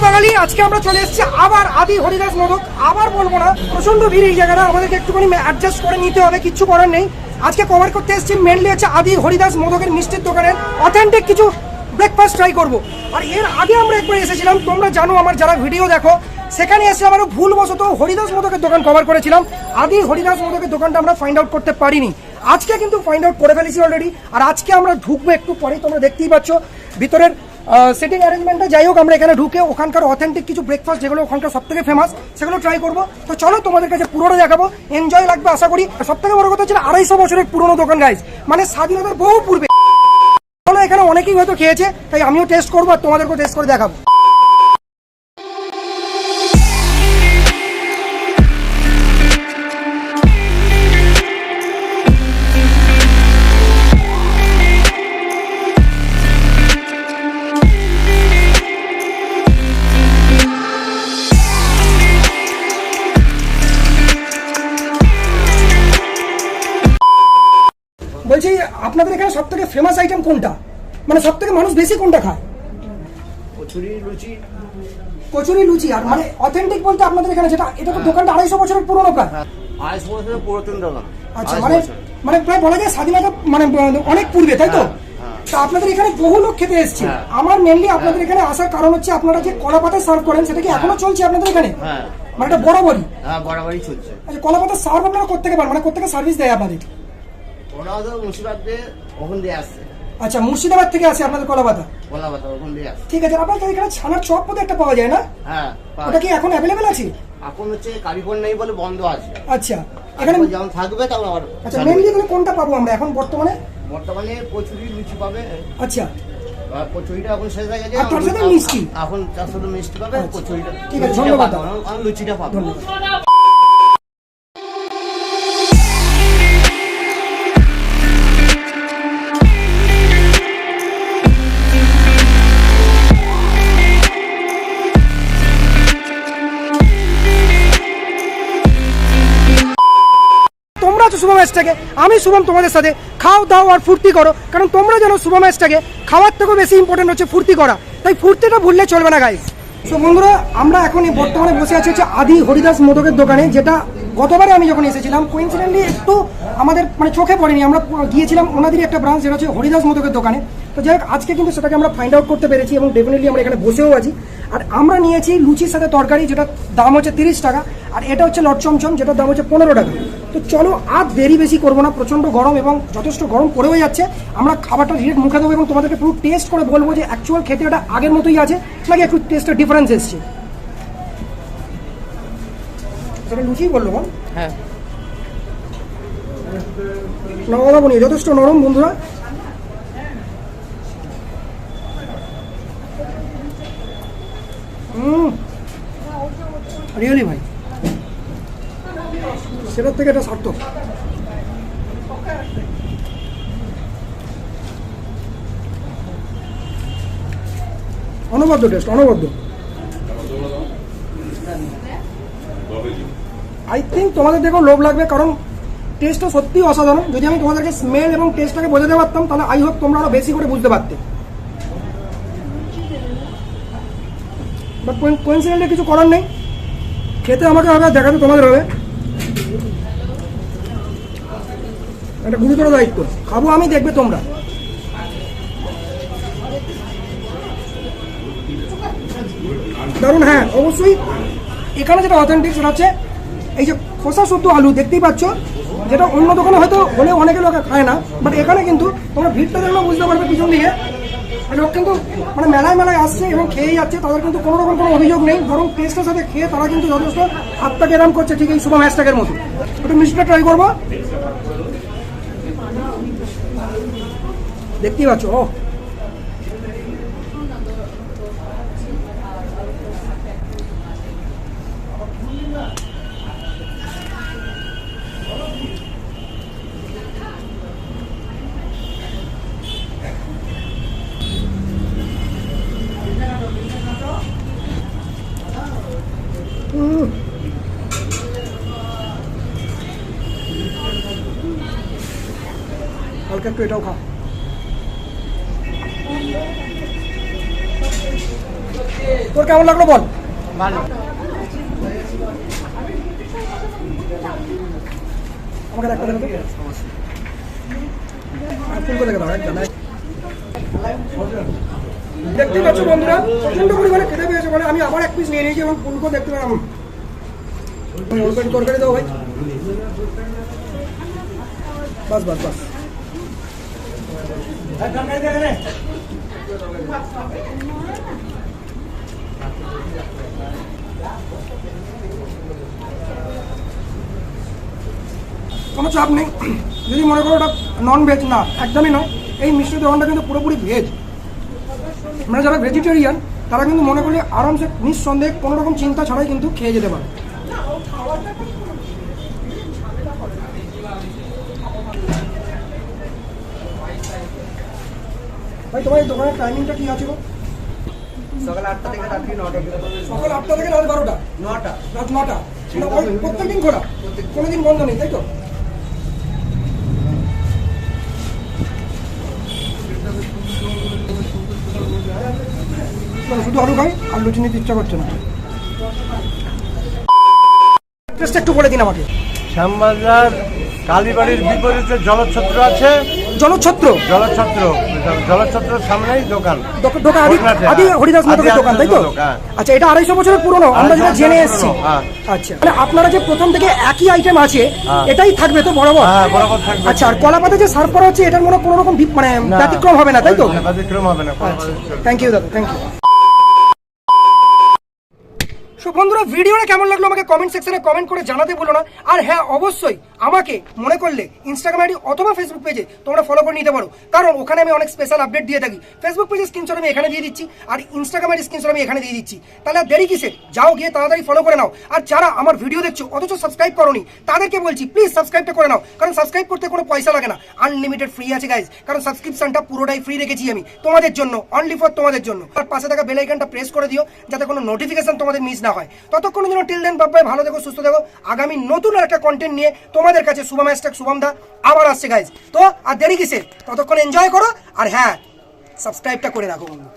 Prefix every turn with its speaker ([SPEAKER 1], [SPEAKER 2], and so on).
[SPEAKER 1] বাঙালি, আজকে আমরা চলে এসেছি আবার আদি হরিদাস মোদক। আবার বলবো না, প্রচন্ড ভিড় এই জায়গাটা, আমাদেরকে একটুখানি অ্যাডজাস্ট করে নিতে হবে, কিচ্ছু করার নেই। আজকে কভার করতে এসেছি মেনলি হচ্ছে আদি হরিদাস মোদকের মিষ্টির দোকানের অথেন্টিক কিছু ব্রেকফাস্ট ট্রাই করব। আর এর আগে আমরা একবার এসেছিলাম, তোমরা জানো আমার যারা ভিডিও দেখো, সেখানে এসে আমরা ভুলবশত হরিদাস মোদকের দোকান কভার করেছিলাম। আদি হরিদাস মোদকের দোকানটা আমরা ফাইন্ড আউট করতে পারিনি। আজকে কিন্তু ফাইন্ড আউট করে ফেলেছি অলরেডি। আর আজকে আমরা ঢুকবো একটু পরে, তোমরা দেখতেই পাচ্ছ ভিতরের সিটিং অ্যারেঞ্জমেন্টটা। যাই হোক, আমরা এখানে ঢুকে ওখানকার অথেন্টিক কিছু ব্রেকফাস্ট যেগুলো ওখানকার সব থেকে ফেমাস, সেগুলো ট্রাই করবো। তো চলো, তোমাদের কাছে পুরোটা দেখাবো, এনজয় লাগবে আশা করি। সব থেকে বড় কথা হচ্ছে 250 বছরের পুরোনো দোকান গাইজ, মানে স্বাধীনতার বহু পূর্বে। এখানে অনেকেই হয়তো খেয়েছে, তাই আমিও টেস্ট করবো আর তোমাদেরকেও টেস্ট করে দেখাবো। বলছি, আপনাদের এখানে সব থেকে ফেমাস আইটেম কোনটা, মানে সব থেকে মানুষ বেশি কোনটা খায়?
[SPEAKER 2] কচুরি লুচি।
[SPEAKER 1] কচুরি লুচি। আর মানে অথেন্টিক বলতে আপনাদের এখানে যেটা, এটা তো দোকানটা 250 বছরের পুরনো প্রায়।
[SPEAKER 2] 250 বছরের পুরাতন দোকান।
[SPEAKER 1] আচ্ছা, মানে প্রায় বলা যায় স্বাধীনতা মানে অনেক পূর্বে, তাই তো? তা আপনাদের এখানে বহু লোক খেতে এসেছে। আমার মেনলি আপনাদের এখানে আসার কারণ হচ্ছে আপনারা যে কলা পাতা সার্ভ করেন, সেটা কি এখনো চলছে আপনাদের এখানে? মানে এটা বরাবরই?
[SPEAKER 2] হ্যাঁ, বরাবরই চলছে।
[SPEAKER 1] আচ্ছা, কলা পাতা সার্ভ আপনারা কোত্থেকে পান, মানে কোত্থেকে সার্ভিস দেয় আপনাদের?
[SPEAKER 2] ওনারা তো মুর্শিদাবাদ দিয়ে ওখান দিয়ে আসছে।
[SPEAKER 1] আচ্ছা, মুর্শিদাবাদ থেকে আসে আপনাদের কলা পাতা?
[SPEAKER 2] কলা পাতা ওখান দিয়ে আসছে।
[SPEAKER 1] ঠিক আছে। আপনাদের এখানে ছানার চপ পথে একটা পাওয়া যায় না?
[SPEAKER 2] হ্যাঁ,
[SPEAKER 1] ওটা কি এখন অ্যাভেলেবেল আছে?
[SPEAKER 2] এখন হচ্ছে কারিগর নেই বলে বন্ধ আছে।
[SPEAKER 1] আচ্ছা, এখানে
[SPEAKER 2] যেমন থাকবে তখন আবার।
[SPEAKER 1] আচ্ছা, মেনলি তাহলে কোনটা পাবো আমরা এখন বর্তমানে?
[SPEAKER 2] বর্তমানে কচুরি লুচি পাবে।
[SPEAKER 1] আচ্ছা,
[SPEAKER 2] কচুরিটা এখন শেষ হয়ে গেছে।
[SPEAKER 1] আর তার সাথে মিষ্টি?
[SPEAKER 2] এখন তার সাথে মিষ্টি পাবে, কচুরিটা।
[SPEAKER 1] ঠিক আছে, ধন্যবাদ।
[SPEAKER 2] আর লুচিটা পাবে।
[SPEAKER 1] ধন্যবাদ। শুভম ম্যাচটাকে, আমি শুভম তোমাদের সাথে খাও দাও আর ফুর্তি করো, কারণ তোমরা জানো শুভম ম্যাচটাকে খাওয়ার থেকেও বেশি ইম্পর্টেন্ট হচ্ছে ফুর্তি করা, তাই ফুর্তিটা ভুললে চলবে না গাইস। সো বন্ধুরা, আমরা এখন বর্তমানে বসে আছি হচ্ছে আদি হরিদাস মোদকের দোকানে, যেটা গতবারে আমি যখন এসেছিলাম কোইন্সিডেন্টলি একটু আমাদের মানে চোখে পড়েনি। আমরা গিয়েছিলাম ওনাদেরই একটা ব্রাঞ্চ, যেটা হচ্ছে হরিদাস মোদকের দোকানে। তো যাই হোক, আজকে কিন্তু সেটাকে আমরা ফাইন্ড আউট করতে পেরেছি এবং ডেফিনেটলি আমরা এখানে বসেও আছি। আর আমরা নিয়েছি লুচির সাথে তরকারি, যেটার দাম হচ্ছে 30 টাকা, আর এটা হচ্ছে লট চমচম, যেটার দাম হচ্ছে 15 টাকা। তো চলো, আর দেরি বেশি করবো না, প্রচণ্ড গরম এবং যথেষ্ট গরম পড়েও যাচ্ছে। আমরা খাবারটা ডিরেক্ট মুখে দেবো এবং তোমাদেরকে পুরো টেস্ট করে বলবো যে অ্যাকচুয়াল খেতে এটা আগের মতোই আছে নাকি একটু টেস্টের ডিফারেন্স এসছে। সেটা লুচি বললো বল?
[SPEAKER 2] হ্যাঁ,
[SPEAKER 1] নরম নিয়ে যথেষ্ট নরম বন্ধুরা। রিয়েলি ভাই, সেটার থেকে এটা সার্থক। অনবদ্য টেস্ট, অনবদ্য। আই থিঙ্ক তোমাদের দেখো লোভ লাগবে, কারণ টেস্টটা সত্যিই অসাধারণ। যদি আমি তোমাদেরকে স্মেল এবং টেস্টটাকে বোঝাতে পারতাম, তাহলে আই হোপ তোমরা আরো বেশি করে বুঝতে পারতে। বাট কোইন্সিডেন্টলি কিছু করার নেই, খেতে আমাকে হবে, দেখাতে তোমাদের হবে। একটা গুরুতর দায়িত্ব, খাবো আমি, দেখবে তোমরা। দারুণ। হ্যাঁ, অবশ্যই এখানে যেটা অথেন্টিক সেটা হচ্ছে এই যে খোসা শুদ্ধ আলু, দেখতেই পাচ্ছ, যেটা অন্য দোকানে হয়তো হলে অনেকে লোকে খায় না, বাট এখানে কিন্তু তোমরা ভিড়টা দেখলে বুঝতে পারবে পিছন দিকে লোক কিন্তু মানে মেলায় আসছে এবং খেয়েই যাচ্ছে, তাদের কিন্তু কোনো রকম কোনো অভিযোগ নেই, বরং টেস্টের সাথে খেয়ে তারা কিন্তু যথেষ্ট হাতটাকে এরাম করছে, ঠিক এই শুভম হ্যাশট্যাগের মতো। একটু মিষ্টিটা ট্রাই করবো, দেখতেই পাচ্ছ। ও হালকা একটু এটাও খা। তোর কেমন লাগলো বল?
[SPEAKER 2] ভালো।
[SPEAKER 1] আমাকে একটা দেখো আর ফুলকো দেখে দাও একটা। দেখতে পাচ্ছ বন্ধুরা প্রচন্ড পরিমাণে খেতে পেয়েছে বলে আমি আবার এক পিস নিয়ে নিয়েছি এবং ফুলকো দেখতে পেলাম। অল্প একটু তরকারি দাও ভাই। বাস বাস বাস। কোনো চাপ নেই, যদি মনে করো ওটা নন ভেজ, না একদমই নয়। এই মিষ্টি দোকানটা কিন্তু পুরোপুরি ভেজ। মানে যারা ভেজিটেরিয়ান তারা কিন্তু মনে করলে আরামসে নিঃসন্দেহে কোনো রকম চিন্তা ছাড়াই কিন্তু খেয়ে যেতে পারে। ভাই তোমার এই দোকানের টাইমিংটা কি আছে গো?
[SPEAKER 2] সকাল 8টা থেকে রাত্রি 9টা।
[SPEAKER 1] সকাল 8টা থেকে রাত 12টা?
[SPEAKER 2] 9টা।
[SPEAKER 1] রাত 9টা। প্রত্যেকদিন খোলা, কোনোদিন বন্ধ নেই, তাই তো? শুধু আলু খাই আর লুচি নিতে ইচ্ছা করছে না। অ্যাড্রেসটা একটু বলে দিন আমাকে।
[SPEAKER 3] শ্যামবাজার কালীবাড়ির বিপরীতে জলছত্র আছে।
[SPEAKER 1] জলছত্র?
[SPEAKER 3] জলছত্রের সামনেই দোকান।
[SPEAKER 1] দোকান আদি হরিদাস মোদকের দোকান, তাই তো? আচ্ছা, এটা 250 বছরের পুরনো, আমরা যেটা জেনে এসেছি। আচ্ছা, মানে আপনারা যে প্রথম থেকে একই আইটেম আছে এটাই থাকবে তো বরাবর?
[SPEAKER 3] হ্যাঁ, বরাবর থাকবে।
[SPEAKER 1] আচ্ছা, আর কলাপাতা যে সার্ভ করা হচ্ছে এটার মনে কোনো রকম মানে ব্যতিক্রম হবে না, তাই তো?
[SPEAKER 3] ব্যতিক্রম হবে না।
[SPEAKER 1] থ্যাংক ইউ দাদা, থ্যাংক ইউ। সো বন্ধুরা, ভিডিওটা কেমন লাগলো আমাকে কমেন্ট সেকশনে কমেন্ট করে জানাতে ভুলো না। আর হ্যাঁ, অবশ্যই আমাকে মনে করলে ইনস্টাগ্রাম আইডি অথবা ফেসবুক পেজে তোমরা ফলো করে নিতে পারো, কারণ ওখানে আমি অনেক স্পেশাল আপডেট দিয়ে থাকি। ফেসবুক পেজের স্ক্রিনশট আমি এখানে দিয়ে দিচ্ছি আর ইনস্টাগ্রাম আইডি স্ক্রিনশট আমি এখানে দিয়ে দিচ্ছি। তাহলে আর দেরি কিসের, যাও গিয়ে তাড়াতাড়ি ফলো করে নাও। আর যারা আমার ভিডিও দেখছো অথচ সাবস্ক্রাইব করোনি তাদেরকে বলছি প্লিজ সাবস্ক্রাইবটা করে নাও, কারণ সাবস্ক্রাইব করতে কোনো পয়সা লাগে না, আনলিমিটেড ফ্রি আছে গাইজ। কারণ সাবস্ক্রিপশনটা পুরোটাই ফ্রি রেখেছি আমি তোমাদের জন্য, অনলি ফর তোমাদের জন্য। আর পাশে থাকা বেল আইকনটা প্রেস করে দিও যাতে কোনো নোটিফিকেশন তোমাদের মিস না হয়। ততক্ষণ যেন টিল দেন বাবাই, ভালো থেকো, সুস্থ থেকো। আগামী নতুন একটা কন্টেন্ট নিয়ে তোমাদের কাছে শুভম হ্যাশট্যাগ শুভম দা আবার আসছে গাইজ। তো আর দেরি কিসের, ততক্ষণ এনজয় করো। আর হ্যাঁ, সাবস্ক্রাইবটা করে রাখো বন্ধু।